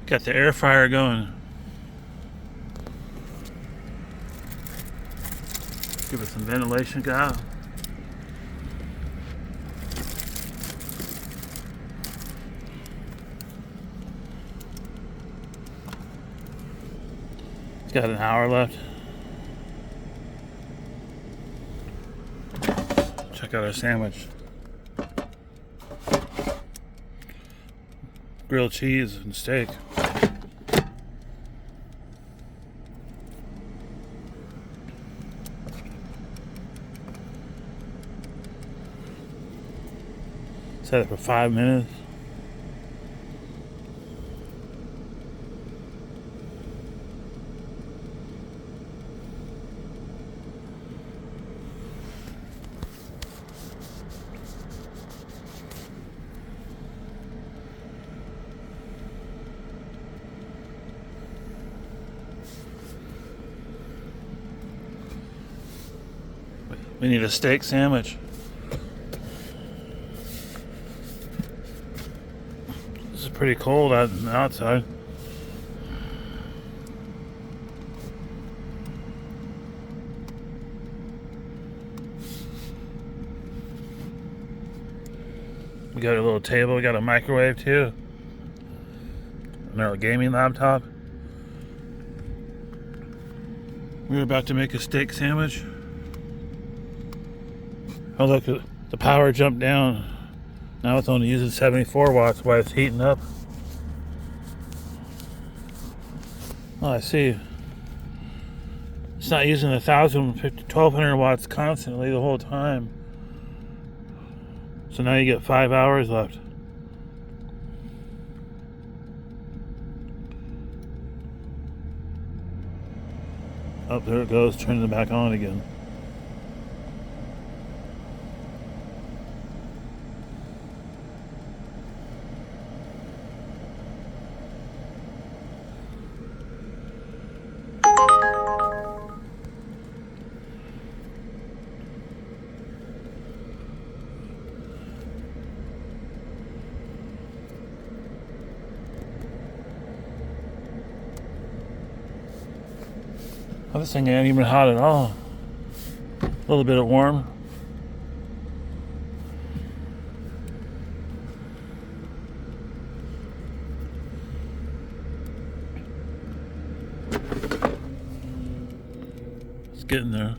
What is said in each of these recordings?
Got the air fryer going. Give it some ventilation, guys. It's got an hour left. Check out our sandwich. Grilled cheese and steak. Set it for 5 minutes. We need a steak sandwich. This is pretty cold out on the outside. We got a little table, we got a microwave too. Another gaming laptop. We're about to make a steak sandwich. Oh look, the power jumped down. Now it's only using 74 watts while it's heating up. Oh, I see. It's not using 1200 watts constantly the whole time. So now you get 5 hours left. Oh, there it goes, turning it back on again. Oh, this thing ain't even hot at all. A little bit of warm. It's getting there.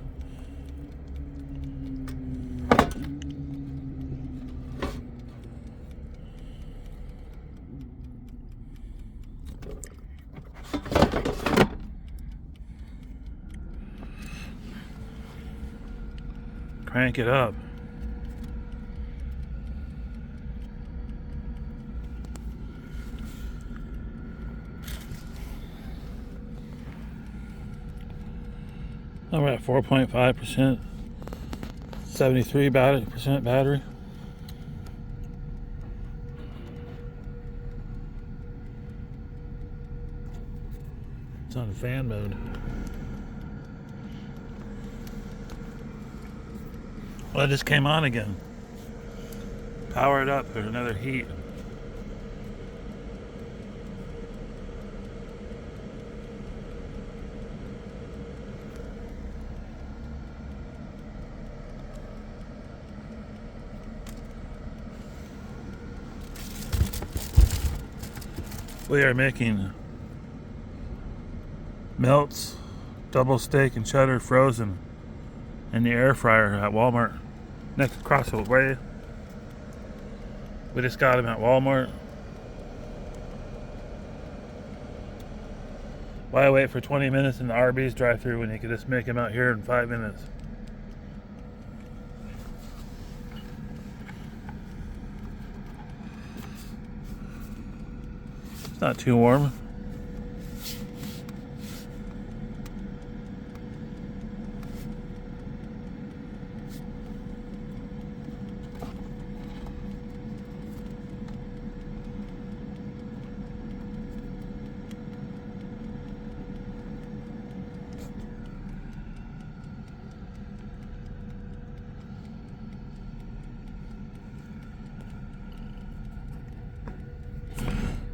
Crank it up. Oh, we're at 4.5%, 73% battery. It's on fan mode. Well, it just came on again. Power it up, there's another heat. We are making melts, double steak and cheddar frozen in the air fryer at Walmart. Next across the way. We just got them at Walmart. Why wait for 20 minutes in the Arby's drive-thru when you could just make them out here in 5 minutes? It's not too warm.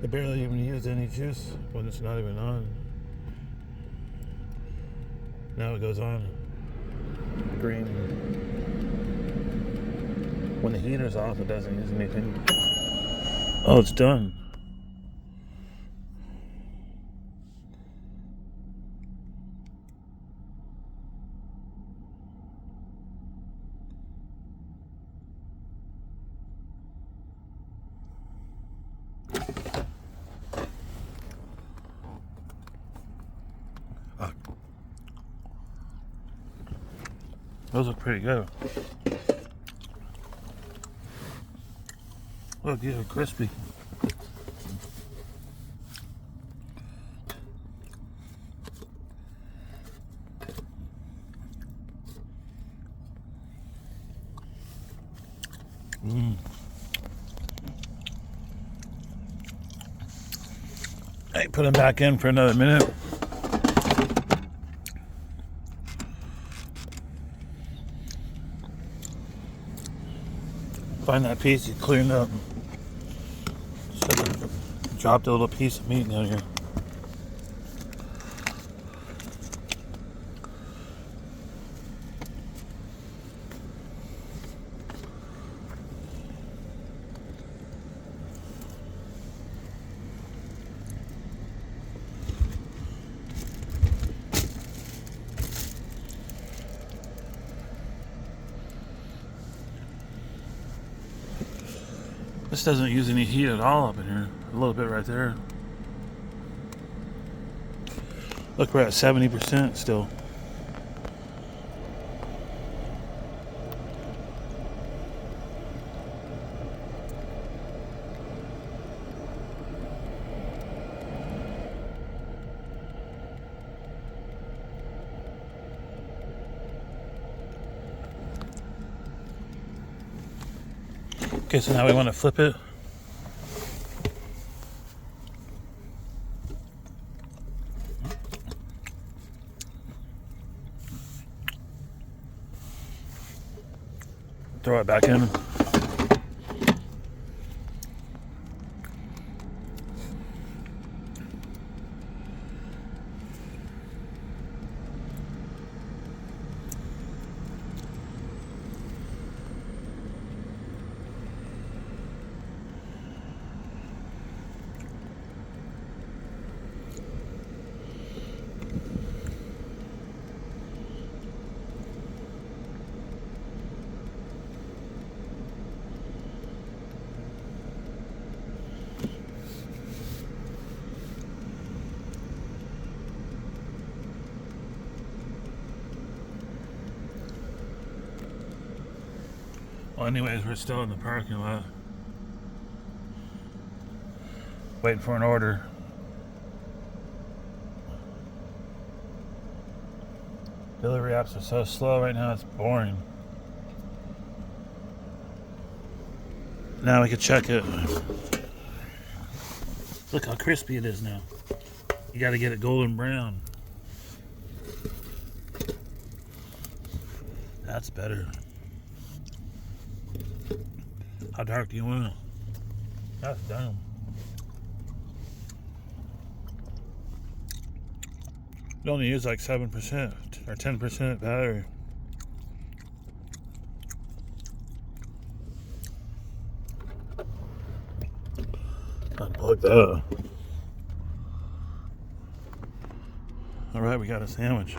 They barely even used any juice when it's not even on. Now it goes on green. When the heater's off, it doesn't use anything. Oh, it's done. Those look pretty good. Look, these are crispy. Hey, put them back in for another minute. Find that piece you cleaned up. Dropped a little piece of meat down here. This doesn't use any heat at all up in here. A little bit right there. Look, we're at 70% still. Okay, so now we want to flip it. Throw it back in. Well, anyways, we're still in the parking lot. Waiting for an order. Delivery apps are so slow right now, it's boring. Now we can check it. Look how crispy it is now. You gotta get it golden brown. That's better. How dark do you want it? That's done. You only use like 7% or 10% battery. Unplug that. Alright, we got a sandwich.